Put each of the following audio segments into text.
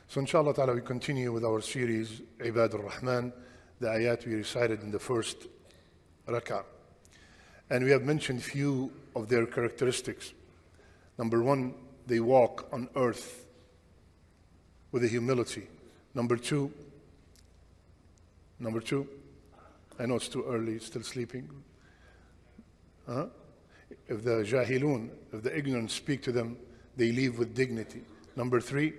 So inshallah ta'ala we continue with our series Ibadur Rahman, the ayat we recited in the first rak'ah. And we have mentioned few of their characteristics. Number one, they walk on earth with a humility. Number two, I know it's too early, still sleeping. If the jahilun, if the ignorant speak to them, they leave with dignity. Number three,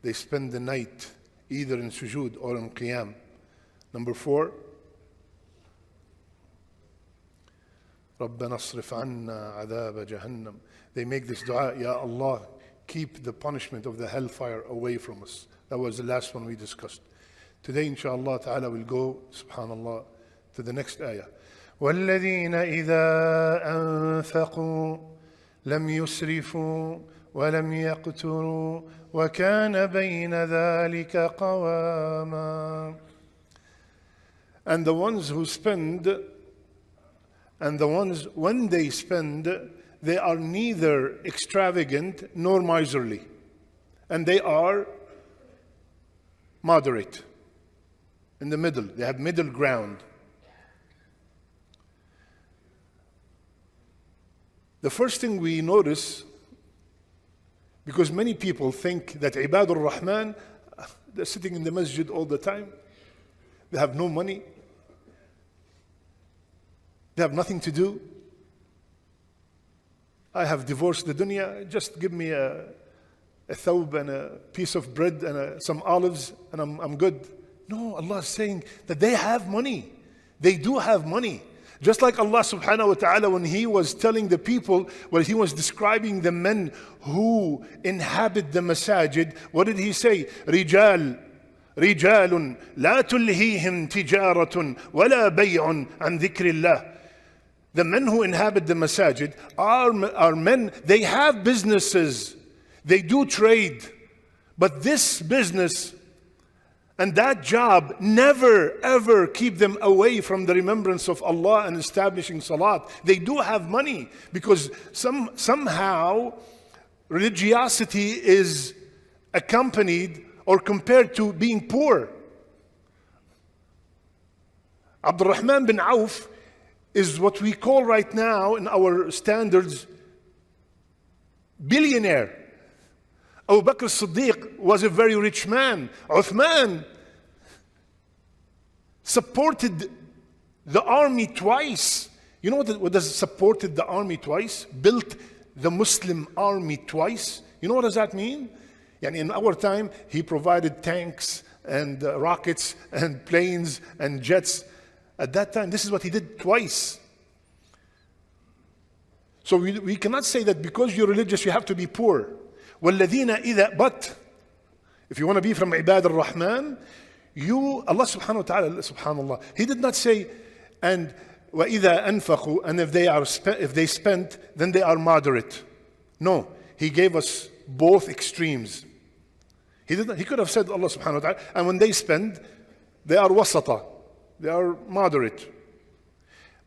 they spend the night either in sujood or in qiyam. Number four, رَبَّنَا اصْرِفْ عَنَّا عَذَابَ جَهَنَّمَ. They make this dua, Ya Allah, keep the punishment of the hellfire away from us. That was the last one we discussed. Today, inshallah ta'ala, we'll go, subhanallah, to the next ayah. وَالَّذِينَ إِذَا أَنفَقُوا لَمْ يُسْرِفُوا وَلَمْ يَقْتُرُوا وَكَانَ بَيْنَ ذَلِكَ قَوَامًا. And the ones who spend, and the ones when they spend, they are neither extravagant nor miserly. And they are moderate, in the middle. They have middle ground. The first thing we notice, because many people think that Ibadur Rahman, they're sitting in the masjid all the time. They have no money. They have nothing to do. I have divorced the dunya. Just give me a thawb and a piece of bread and some olives and I'm good. No, Allah is saying that they have money. They do have money. Just like Allah subhanahu wa ta'ala, when He was telling the people, when He was describing the men who inhabit the masajid, what did He say? رِجَالٌ لَا تُلْهِيهِمْ تِجَارَةٌ وَلَا بَيْعٌ عَنْ ذِكْرِ اللَّهِ. The men who inhabit the masajid are men, they have businesses, they do trade, but this business and that job never ever keep them away from the remembrance of Allah and establishing salat. They do have money because somehow religiosity is accompanied or compared to being poor. Abdul Rahman bin Auf is what we call right now in our standards billionaire. Abu Bakr as-Siddiq was a very rich man. Uthman supported the army twice. You know what does supported the army twice? Built the Muslim army twice. You know what does that mean? Yani in our time, he provided tanks and rockets and planes and jets. At that time, this is what he did twice. So we cannot say that because you're religious, you have to be poor. وَالَّذِينَ إِذَا. But if you want to be from Ibadur Rahman, Allah subhanahu wa ta'ala, subhanallah, He did not say, and وَإِذَا أَنفَقُوا, and if they spent, then they are moderate. No, He gave us both extremes. He could have said, Allah subhanahu wa ta'ala, and when they spend, they are wasata, they are moderate.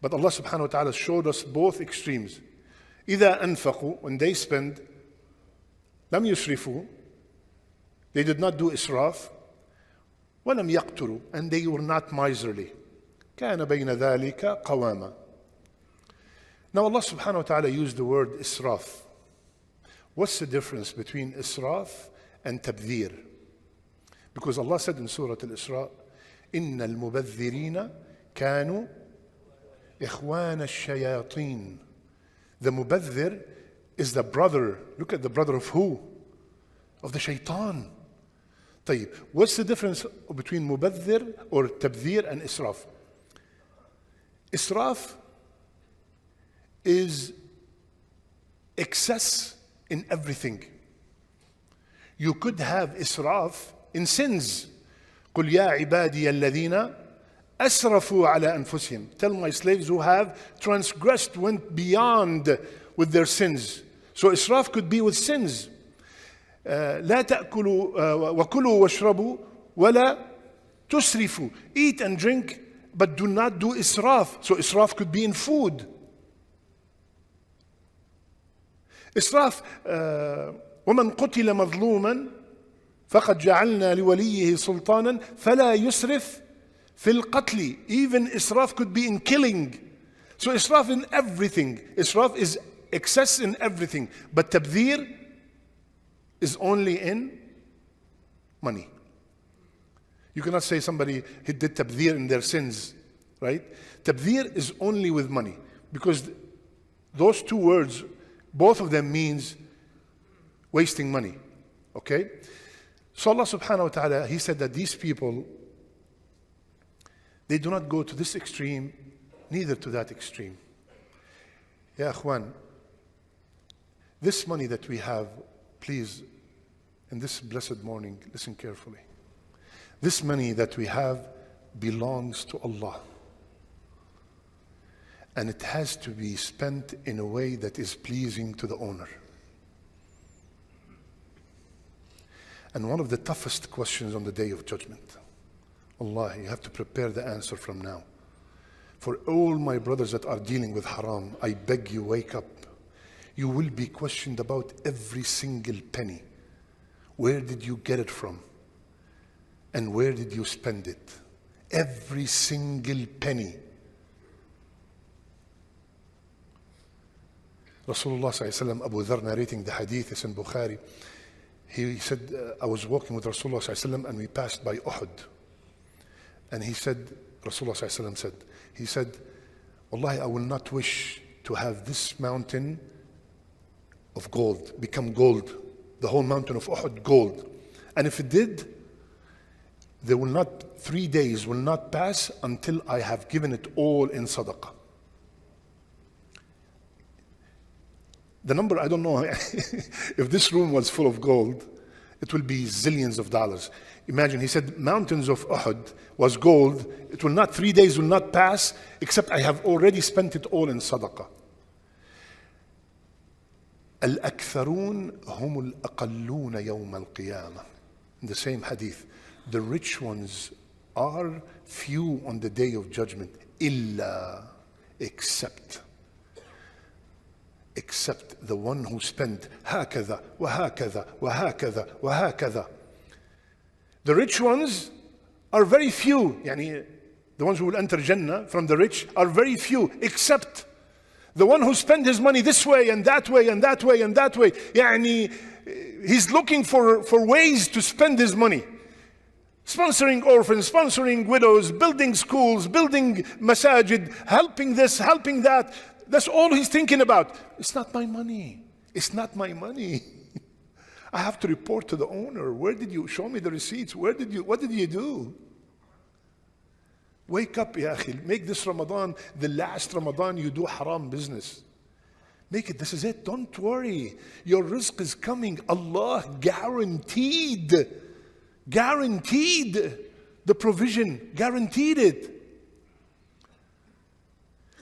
But Allah subhanahu wa ta'ala showed us both extremes. إِذَا أَنفَقُوا, when they spend, لم يسرفوا, they did not do israf. ولم يقتروا, and they were not miserly. كان بين ذلك قواما. Now Allah subhanahu wa ta'ala used the word israf. What's the difference between israf and tabdeer? Because Allah said in Surah Al-Isra, إن المبذرين كانوا إخوان الشياطين. The mubadhir is the brother. Look at the brother of who? Of the shaitan. طيب, what's the difference between mubadhir or tabdheer and israf? Israf is excess in everything. You could have israf in sins. قُلْ يَا عِبَادِيَ الَّذِينَ أَسْرَفُوا عَلَى أَنفُسِهِمْ. Tell my slaves who have transgressed, went beyond with their sins. So israf could be with sins. لا تأكلوا وكلوا واشربوا ولا تسرفوا. Eat and drink, but do not do israf. So israf could be in food. Israf, ومن قتل مظلوما فَقَدْ جَعَلْنَا لِوَلِيِّهِ سُلْطَانًا فَلَا يُسْرِفْ فِي الْقَتْلِ. Even israf could be in killing. So israf in everything. Israf is excess in everything. But tabdeer is only in money. You cannot say somebody he did tabdheer in their sins, right? Tabdheer is only with money, because those two words, both of them means wasting money, okay? So Allah subhanahu wa ta'ala, He said that these people, they do not go to this extreme, neither to that extreme. Ya akhwan, this money that we have, please, in this blessed morning, listen carefully. This money that we have belongs to Allah. And it has to be spent in a way that is pleasing to the owner. And one of the toughest questions on the Day of Judgment, Allah, you have to prepare the answer from now. For all my brothers that are dealing with haram, I beg you, wake up. You will be questioned about every single penny. Where did you get it from? And where did you spend it? Every single penny. Rasulullah sallallahu Abu Dharr narrating the hadith, is in Bukhari. He said, I was walking with Rasulullah sallallahu and we passed by Uhud. And he said, Rasulullah sallallahu said, he said, Wallahi, I will not wish to have this mountain of gold become gold. The whole mountain of Uhud gold. And if it did, there will not, 3 days will not pass until I have given it all in sadaqah. The number, I don't know, if this room was full of gold, it will be zillions of dollars. Imagine, he said, mountains of Uhud was gold. It will not, 3 days will not pass, except I have already spent it all in sadaqah. الأكثرون هم الأقلون يوم القيامة. In the same hadith, the rich ones are few on the Day of Judgment. إلا, except the one who spent هكذا وهكذا وهكذا وهكذا. The rich ones are very few. يعني the ones who will enter Jannah from the rich are very few, except the one who spent his money this way and that way and that way and that way. يعني he's looking for ways to spend his money. Sponsoring orphans, sponsoring widows, building schools, building masajid, helping this, helping that. That's all he's thinking about. It's not my money. It's not my money. I have to report to the owner. Where did you show me the receipts? What did you do? Wake up, ya akhi. Make this Ramadan the last Ramadan you do haram business. Make it, this is it. Don't worry. Your rizq is coming. Allah guaranteed the provision, guaranteed it.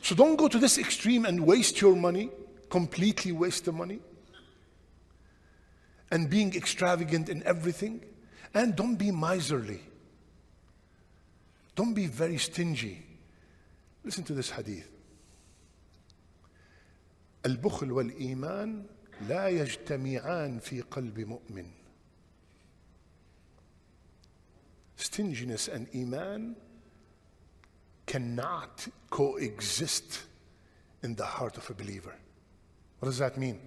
So don't go to this extreme and waste your money, completely waste the money, and being extravagant in everything. And don't be miserly. Don't be very stingy. Listen to this hadith. البخل والإيمان لا يجتمعان في قلب مؤمن. Stinginess and Iman cannot coexist in the heart of a believer. What does that mean?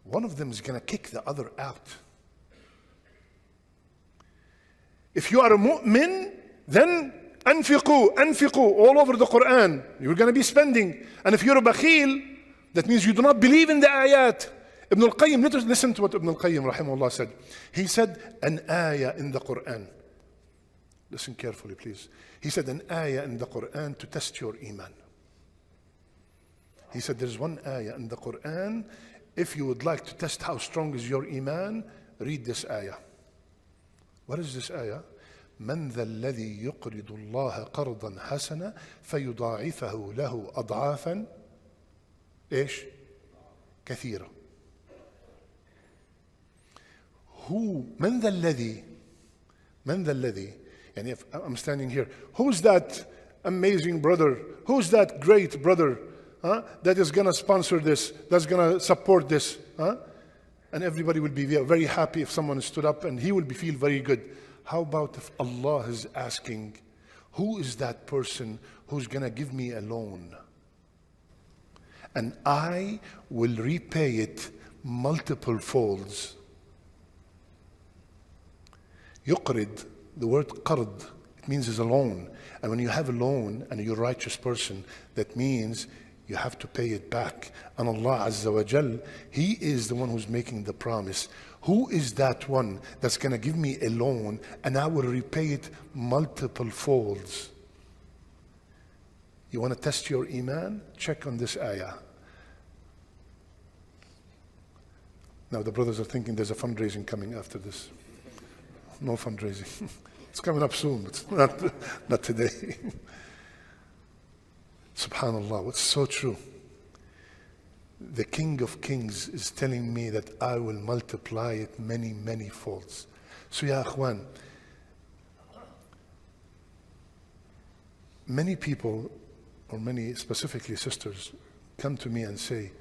One of them is going to kick the other out. If you are a mu'min, then anfiqu all over the Qur'an. You're going to be spending. And if you're a bakhil, that means you do not believe in the ayat. Ibn al-Qayyim, listen to what Ibn al-Qayyim rahimahullah said. He said an ayah in the Qur'an. Listen carefully, please. He said an ayah in the Qur'an to test your iman. He said there's one ayah in the Qur'an. If you would like to test how strong is your iman, read this ayah. What is this ayah? من ذا الذي يقرض الله قرضا حسنا فيضاعفه له أضعافا إيش؟ كثيرة. Who? من ذا الذي يعني if I'm standing here, who's that amazing brother? Who's that great brother that is going to sponsor this, that's going to support this? and everybody will be very happy if someone stood up and he will feel very good. How about if Allah is asking, who is that person who's going to give me a loan? And I will repay it multiple folds. Yuqrid, the word qard, it means is a loan. And when you have a loan and you're a righteous person, that means you have to pay it back. And Allah Azza wa Jal, He is the one who's making the promise. Who is that one that's going to give me a loan and I will repay it multiple folds? You want to test your iman? Check on this ayah. Now the brothers are thinking there's a fundraising coming after this. No fundraising. It's coming up soon, but not today. Subhanallah, it's so true. The King of Kings is telling me that I will multiply it many, many folds. So ya akhwan, many people, or many specifically sisters, come to me and say,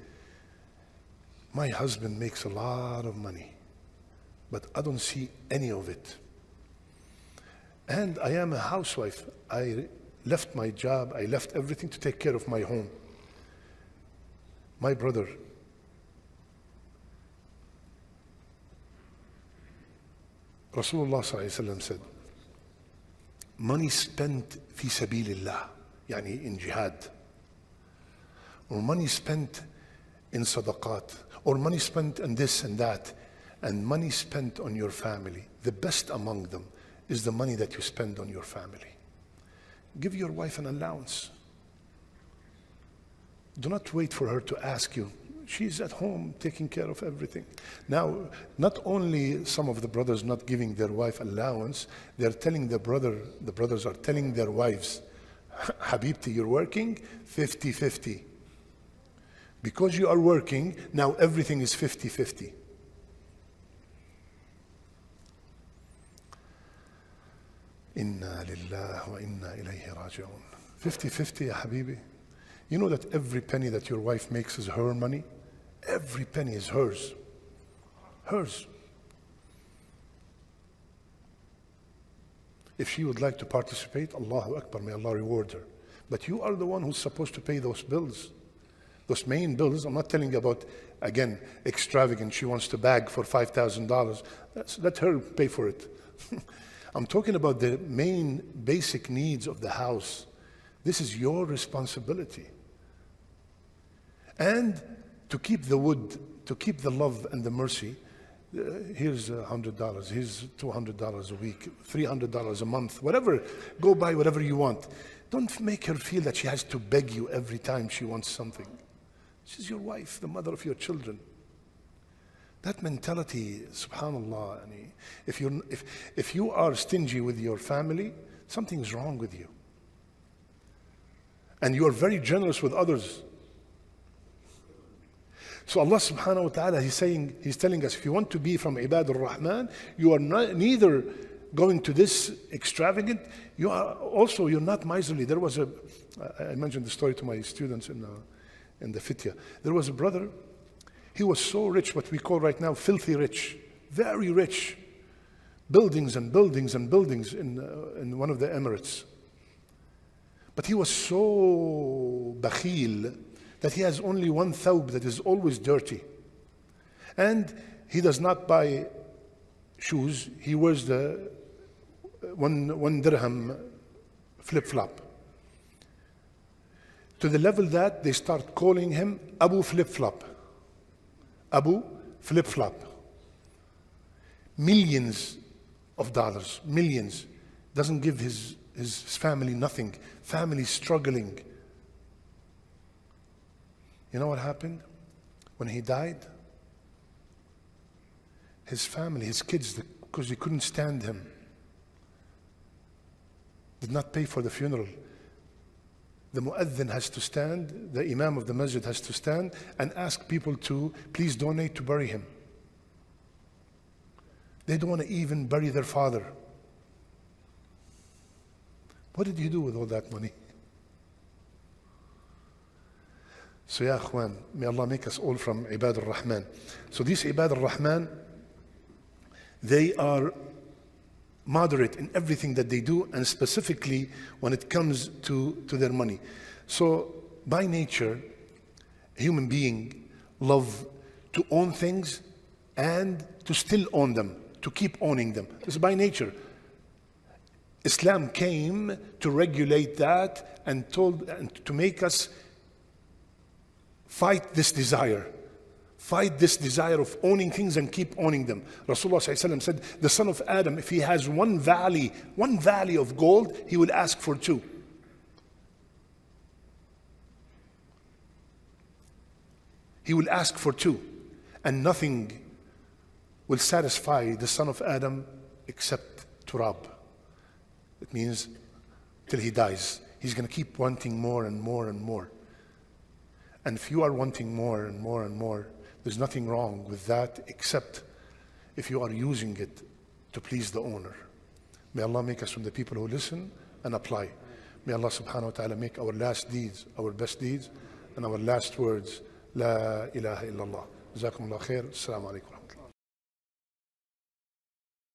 my husband makes a lot of money, but I don't see any of it. And I am a housewife. I left my job, I left everything to take care of my home. My brother, Rasulullah ﷺ said, money spent fi sabilillah, yani in jihad, or money spent in sadaqat, or money spent on this and that, and money spent on your family. The best among them is the money that you spend on your family. Give your wife an allowance. Do not wait for her to ask you. She's at home taking care of everything. Now, not only some of the brothers not giving their wife allowance, they're telling the brothers are telling their wives, Habibti, you're working 50-50. Because you are working, now everything is 50-50. Inna lillah wa inna ilayhi raji'un. 50-50, ya habibi. You know that every penny that your wife makes is her money? Every penny is hers. Hers. If she would like to participate, Allahu Akbar, may Allah reward her. But you are the one who's supposed to pay those bills. Those main bills. I'm not telling you about, again, extravagant. She wants to bag for $5,000. Let her pay for it. I'm talking about the main basic needs of the house. This is your responsibility. And to keep the wood, to keep the love and the mercy, here's $100, here's $200 a week, $300 a month, whatever, go buy whatever you want. Don't make her feel that she has to beg you every time she wants something. She's your wife, the mother of your children. That mentality, subhanallah, if you are stingy with your family, something's wrong with you. And you are very generous with others. So Allah subhanahu wa ta'ala, He's telling us, if you want to be from Ibadur Rahman, you are neither going to this extravagant, you're not miserly. I mentioned the story to my students in the fitya. There was a brother, he was so rich, what we call right now filthy rich, very rich. Buildings and buildings and buildings in one of the Emirates. But he was so bakhil that he has only one thawb that is always dirty. And he does not buy shoes. He wears the one dirham flip-flop. To the level that they start calling him Abu Flip-Flop. Abu Flip-Flop. Millions of dollars, millions. Doesn't give his family nothing. Family struggling. You know what happened? When he died, his family, his kids, because they couldn't stand him, did not pay for the funeral. The mu'adhin has to stand, the imam of the masjid has to stand and ask people to please donate to bury him. They don't want to even bury their father. What did you do with all that money? So ya akhwan, may Allah make us all from Ibadur Rahman. So these Ibadur Rahman, they are moderate in everything that they do, and specifically when it comes to their money. So by nature, human being love to own things and to still own them, to keep owning them. This is by nature. Islam came to regulate that and to make us fight this desire. Fight this desire of owning things and keep owning them. Rasulullah ﷺ said, the son of Adam, if he has one valley of gold, he will ask for two. He will ask for two. And nothing will satisfy the son of Adam except turab. It means till he dies. He's going to keep wanting more and more and more. And if you are wanting more and more and more, there's nothing wrong with that except if you are using it to please the owner. May Allah make us from the people who listen and apply. May Allah subhanahu wa ta'ala make our last deeds our best deeds and our last words La ilaha illallah. Jazakumullah khair. Assalamu alaikum wa rahmatullah.